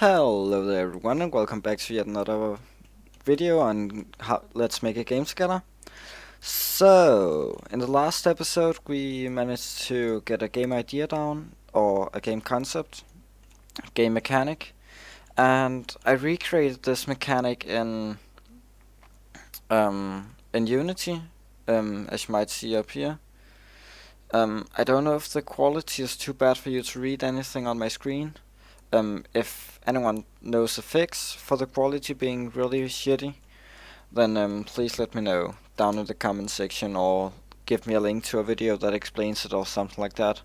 Hello there everyone and welcome back to yet another video on how let's make a game together. So, in the last episode we managed to get a game idea down, or a game concept, game mechanic, and I recreated this mechanic in Unity, as you might see up here. I don't know if the quality is too bad for you to read anything on my screen. If anyone knows a fix for the quality being really shitty, then please let me know down in the comment section, or give me a link to a video that explains it or something like that.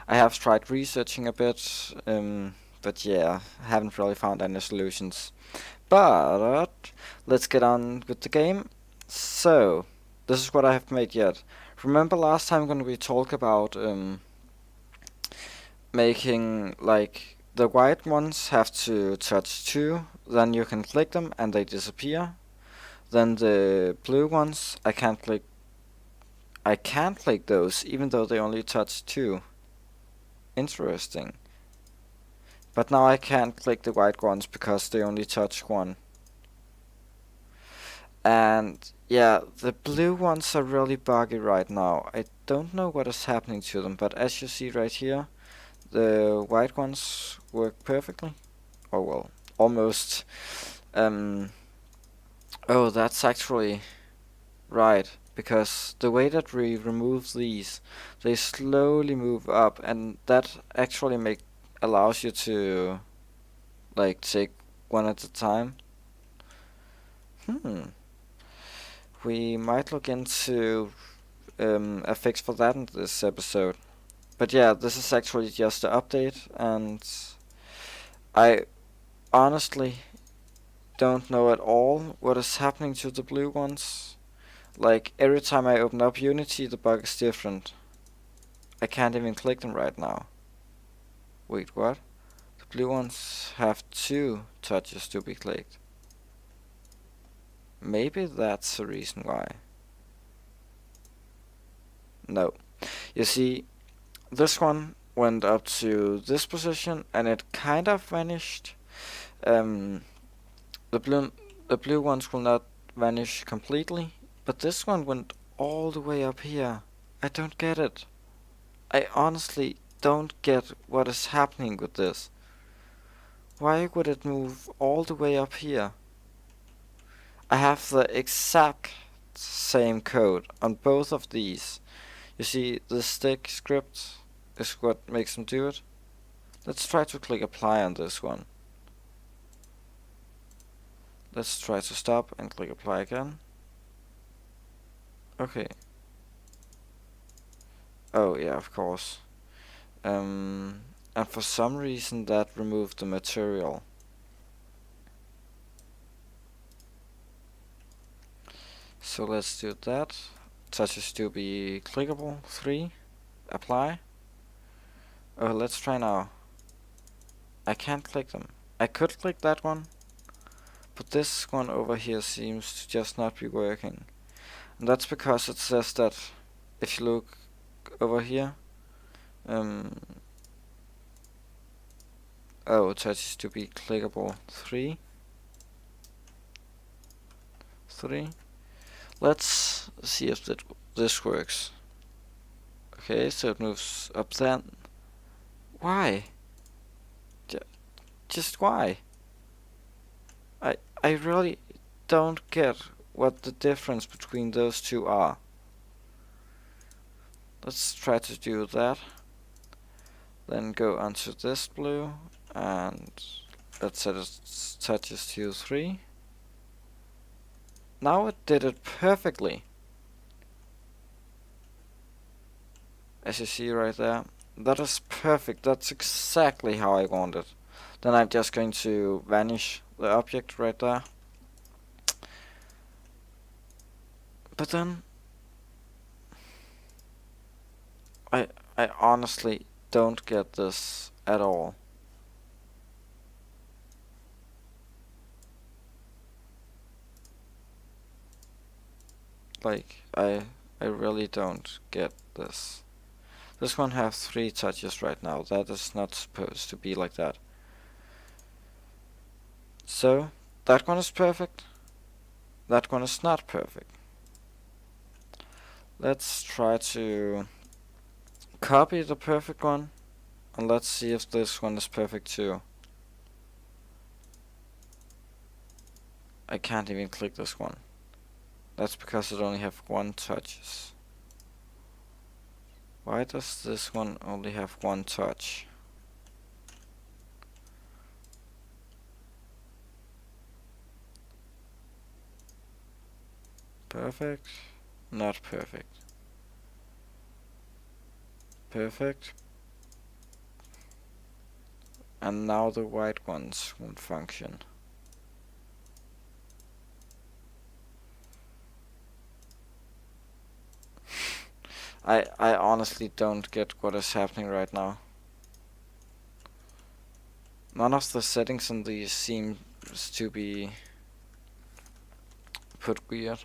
I have tried researching a bit, but yeah, I haven't really found any solutions. But let's get on with the game. So, this is what I have made yet. Remember last time when we talked about making, like, the white ones have to touch 2, then you can click them and they disappear. Then the blue ones, I can't click those even though they only touch 2. Interesting. But now I can't click the white ones because they only touch 1. And yeah, the blue ones are really buggy right now. I don't know what is happening to them, but as you see right here, the white ones work perfectly. Oh well, almost. Oh, that's actually right, because the way that we remove these, they slowly move up, and that actually allows you to, like, take one at a time. We might look into a fix for that in this episode. But yeah, this is actually just an update, and I honestly don't know at all what is happening to the blue ones. Like, every time I open up Unity, the bug is different. I can't even click them right now. Wait, what? The blue ones have 2 touches to be clicked. Maybe that's the reason why. No. You see, this one went up to this position and it kind of vanished. The blue ones will not vanish completely, but this one went all the way up here. I don't get it. I honestly don't get what is happening with this. Why would it move all the way up here? I have the exact same code on both of these. You see, the stick script is what makes them do it. Let's try to click apply on this one. Let's try to stop and click apply again. Okay. Oh yeah, of course. And for some reason that removed the material. So let's do that. Touches to be clickable. 3. Apply. Oh, let's try now. I can't click them. I could click that one, but this one over here seems to just not be working. And that's because it says that if you look over here, oh, it touches to be clickable. 3. Let's see if this works. Okay, so it moves up then. Why? Just why? I really don't get what the difference between those two are. Let's try to do that. Then go onto this blue and let's set it touches to 3. Now it did it perfectly. As you see right there, that is perfect. That's exactly how I want it. Then I'm just going to vanish the object right there. But then I honestly don't get this at all. Like, I really don't get this. This one has 3 touches right now. That is not supposed to be like that. So that one is perfect. That one is not perfect. Let's try to copy the perfect one, and let's see if this one is perfect too. I can't even click this one. That's because it only have 1 touches. Why does this one only have 1 touch? Perfect. Not perfect. Perfect. And now the white ones won't function. I honestly don't get what is happening right now. None of the settings in these seem to be put weird.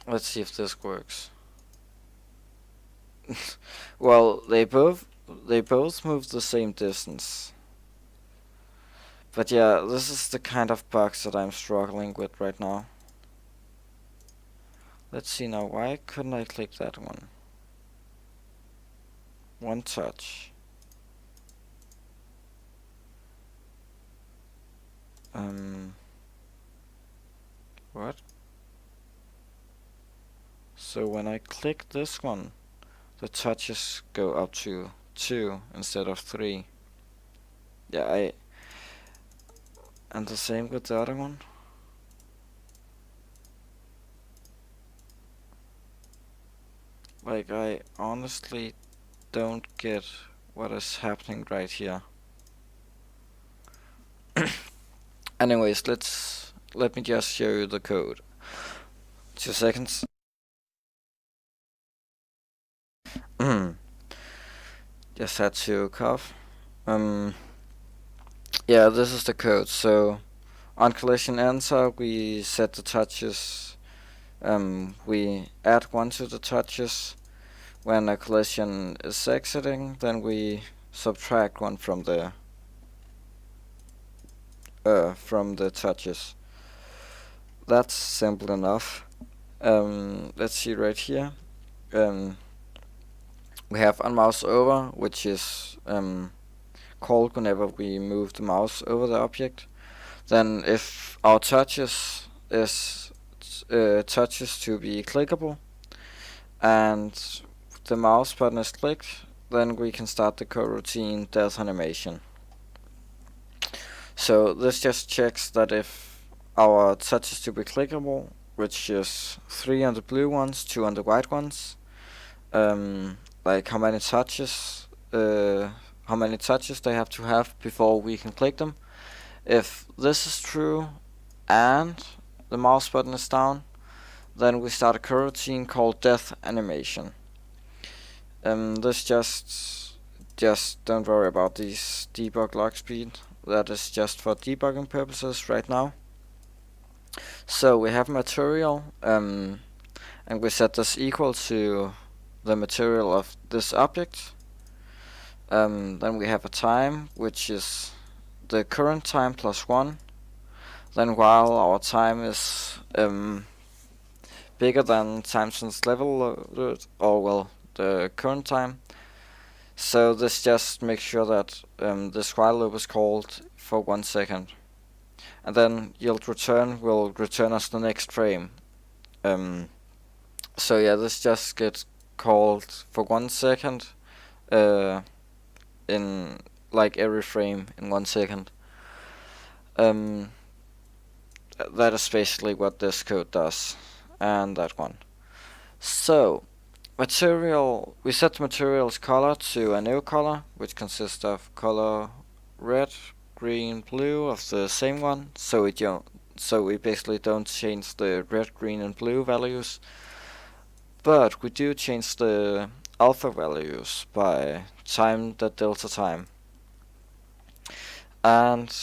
Let's see if this works. Well, they both move the same distance. But yeah, this is the kind of bugs that I'm struggling with right now. Let's see now, why couldn't I click that one? 1 touch. What? So when I click this one, the touches go up to 2 instead of 3. Yeah, and the same with the other one. Like, I honestly don't get what is happening right here. Anyways, let me just show you the code. 2 seconds. Just had to cough. Yeah, this is the code. So on collision enter, we set the touches. We add 1 to the touches. When a collision is exiting, then we subtract 1 from the touches. That's simple enough. Let's see right here. We have on mouse over, which is called whenever we move the mouse over the object. Then if our touches is touches to be clickable and the mouse button is clicked, then we can start the coroutine death animation. So this just checks that if our touches to be clickable, which is 3 on the blue ones, 2 on the white ones, like how many touches they have to have before we can click them. If this is true and the mouse button is down, then we start a coroutine called death animation. This just don't worry about these debug log speed. That is just for debugging purposes right now. So we have material, and we set this equal to the material of this object. Then we have a time, which is the current time plus 1. Then while our time is bigger than time since level loaded, or well, the current time. So this just makes sure that this while loop is called for 1 second. And then yield return will return us the next frame. So yeah, this just gets called for 1 second in like every frame in 1 second. That is basically what this code does, and that one. So material, we set the material's color to a new color, which consists of color red, green, blue of the same one. So we basically don't change the red, green, and blue values, but we do change the alpha values by time the delta time. And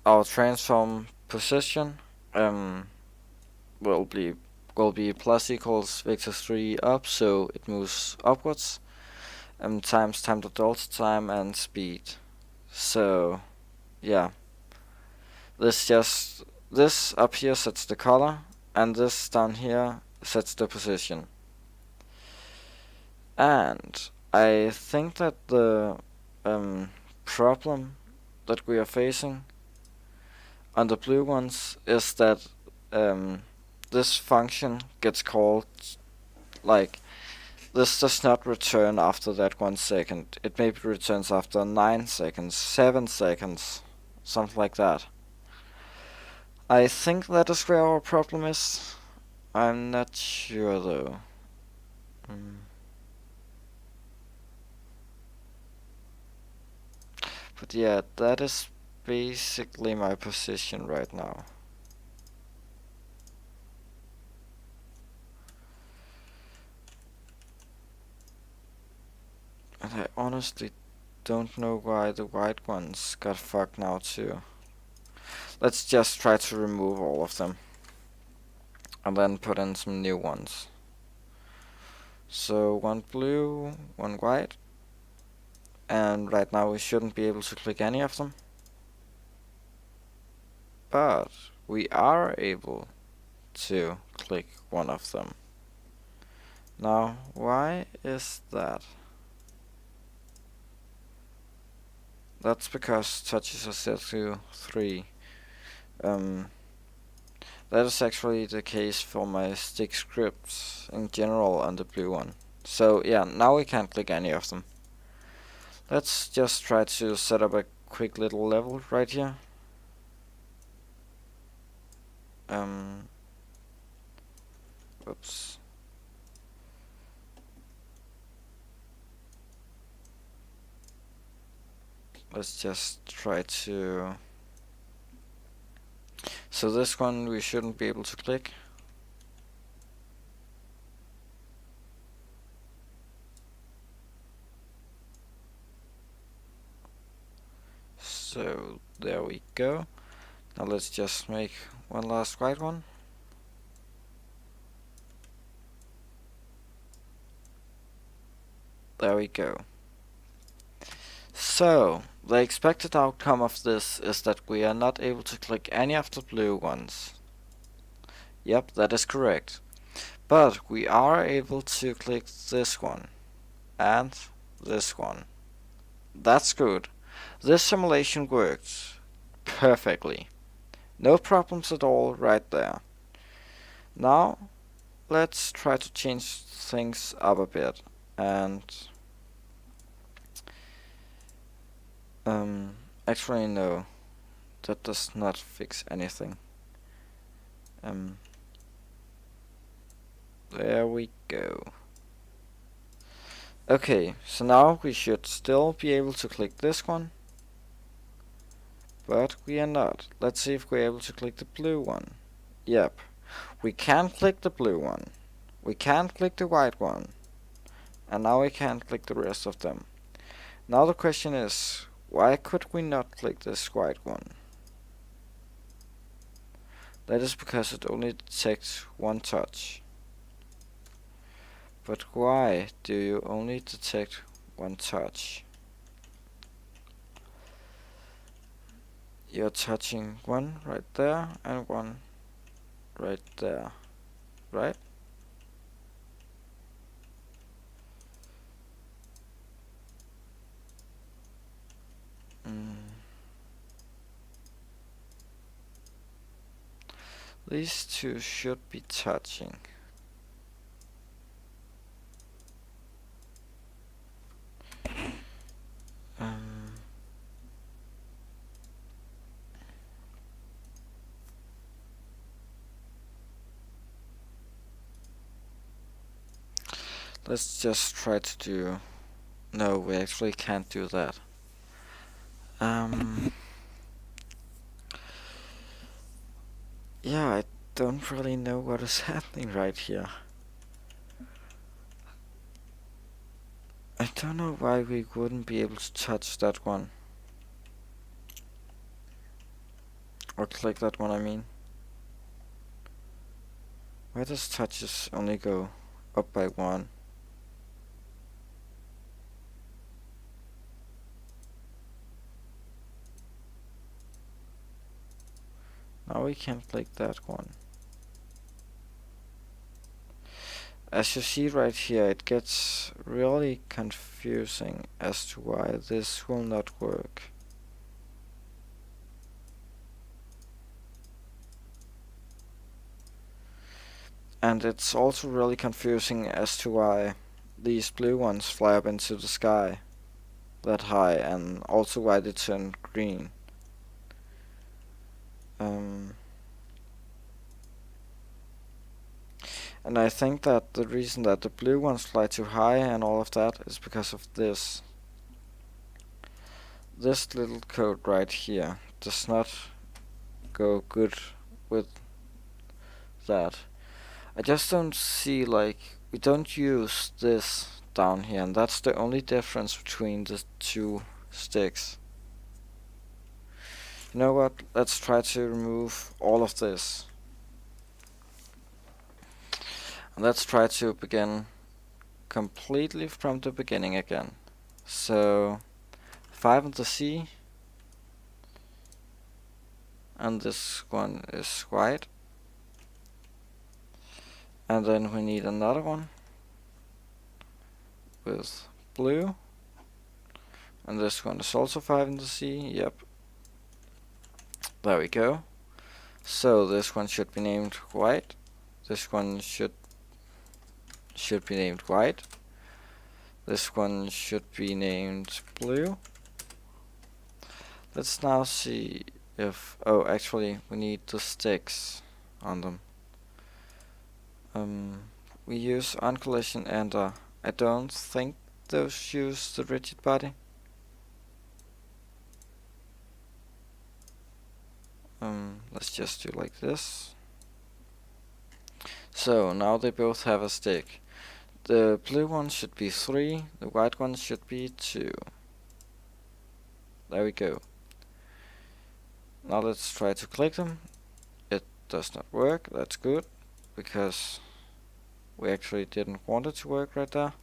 our transform position will be plus equals vector 3 up, so it moves upwards, times time to delta time and speed. So yeah, this up here sets the color, and this down here sets the position. And I think that the problem that we are facing on the blue ones is that this function gets called, like, this does not return after that 1 second. It maybe returns after 9 seconds, 7 seconds, something like that. I think that is where our problem is. I'm not sure though. But yeah, that is basically my position right now. And I honestly don't know why the white ones got fucked now too. Let's just try to remove all of them. And then put in some new ones. So 1 blue, 1 white. And right now we shouldn't be able to click any of them. But we are able to click one of them. Now, why is that? That's because touches are set to 3. That is actually the case for my stick scripts in general on the blue one. So yeah, now we can't click any of them. Let's just try to set up a quick little level right here. Oops. Let's just try to... So this one we shouldn't be able to click. So there we go. Now let's just make one last white one. There we go. So, the expected outcome of this is that we are not able to click any of the blue ones. Yep, that is correct. But we are able to click this one and this one. That's good. This simulation worked perfectly. No problems at all right there. Now, let's try to change things up a bit. And actually no, that does not fix anything. There we go. Okay, so now we should still be able to click this one, but we are not. Let's see if we're able to click the blue one. Yep, we can click the blue one, we can't click the white one, and now we can't click the rest of them. Now the question is, why could we not click this white one? That is because it only detects 1 touch. But why do you only detect 1 touch? You're touching 1 right there and 1 right there, right? These 2 should be touching. Let's just try to do... No, we actually can't do that. Yeah, I don't really know what is happening right here. I don't know why we wouldn't be able to touch that one. Or click that one, I mean. Why does touches only go up by 1? Now we can click that one. As you see right here, it gets really confusing as to why this will not work. And it's also really confusing as to why these blue ones fly up into the sky that high, and also why they turn green. And I think that the reason that the blue ones fly too high and all of that is because of this. This little code right here does not go good with that. I just don't see, like, we don't use this down here, and that's the only difference between the two sticks. You know what? Let's try to remove all of this. And let's try to begin completely from the beginning again. So 5 on the C, and this one is white. And then we need another one with blue. And this one is also 5 in the C, yep. There we go. So this one should be named white. This one should be named white. This one should be named blue. Let's now see if, oh, actually we need the sticks on them. We use on collision and I don't think those use the rigid body. Let's just do like this. So now they both have a stick. The blue one should be 3, the white one should be 2. There we go. Now let's try to click them. It does not work, that's good, because we actually didn't want it to work right there.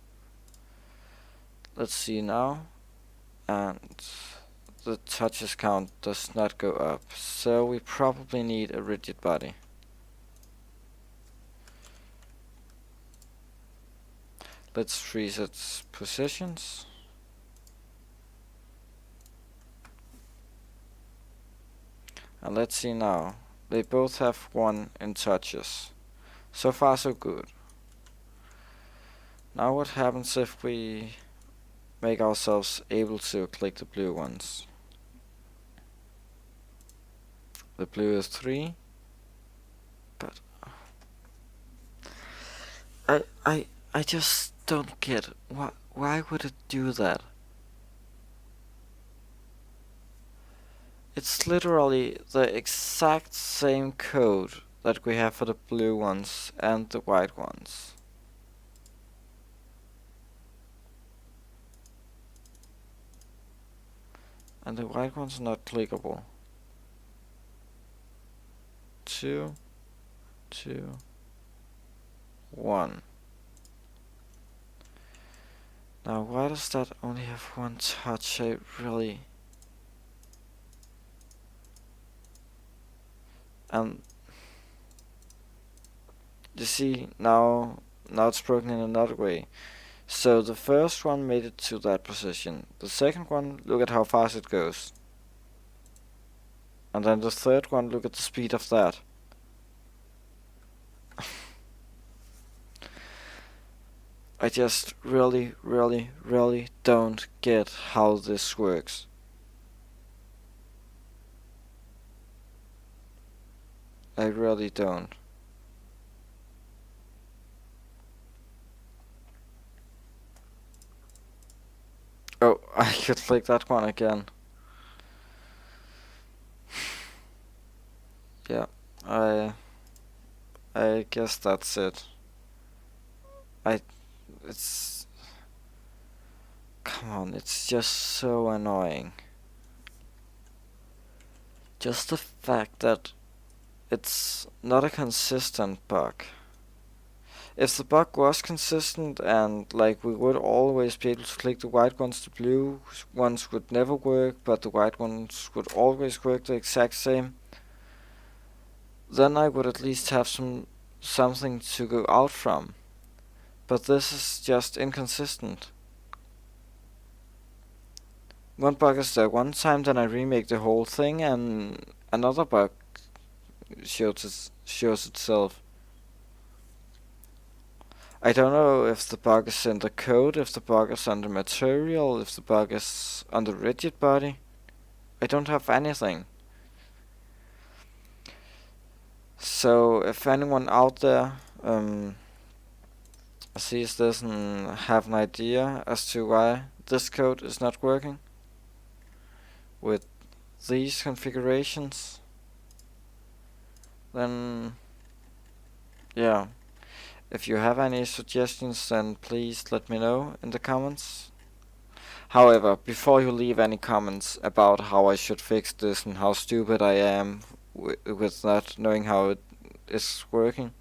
Let's see now, and the touches count does not go up, so we probably need a rigid body. Let's freeze its positions. And let's see now. They both have 1 in touches. So far so good. Now what happens if we make ourselves able to click the blue ones? The blue is 3. But I just don't get why would it do that? It's literally the exact same code that we have for the blue ones and the white ones. And the white one's not clickable. 2, 2, 1. Now why does that only have 1 touch? I really... And you see, now it's broken in another way. So the first one made it to that position. The second one, look at how fast it goes. And then the third one, look at the speed of that. I just really don't get how this works. I really don't. Oh, I could click that one again. Yeah, I guess that's it. It's... Come on, it's just so annoying. Just the fact that it's not a consistent bug. If the bug was consistent and like we would always be able to click the white ones, the blue ones would never work, but the white ones would always work the exact same, then I would at least have something to go out from. But this is just inconsistent. One bug is there one time, then I remake the whole thing, and another bug shows itself. I don't know if the bug is in the code, if the bug is on the material, if the bug is on the rigid body. I don't have anything. So if anyone out there sees this and have an idea as to why this code is not working with these configurations, then yeah, if you have any suggestions, then please let me know in the comments. However, before you leave any comments about how I should fix this and how stupid I am with not knowing how it is working,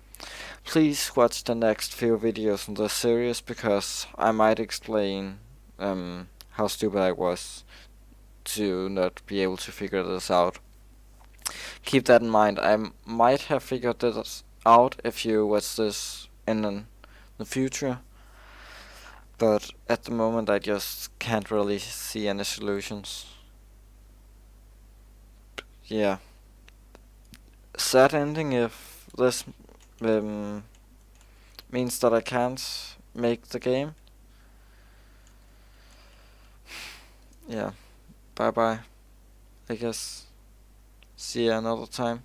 please watch the next few videos in this series, because I might explain how stupid I was to not be able to figure this out. Keep that in mind. I might have figured this out if you watch this in the future, but at the moment I just can't really see any solutions. Yeah. Sad ending if this means that I can't make the game. Yeah. Bye bye. I guess. See you another time.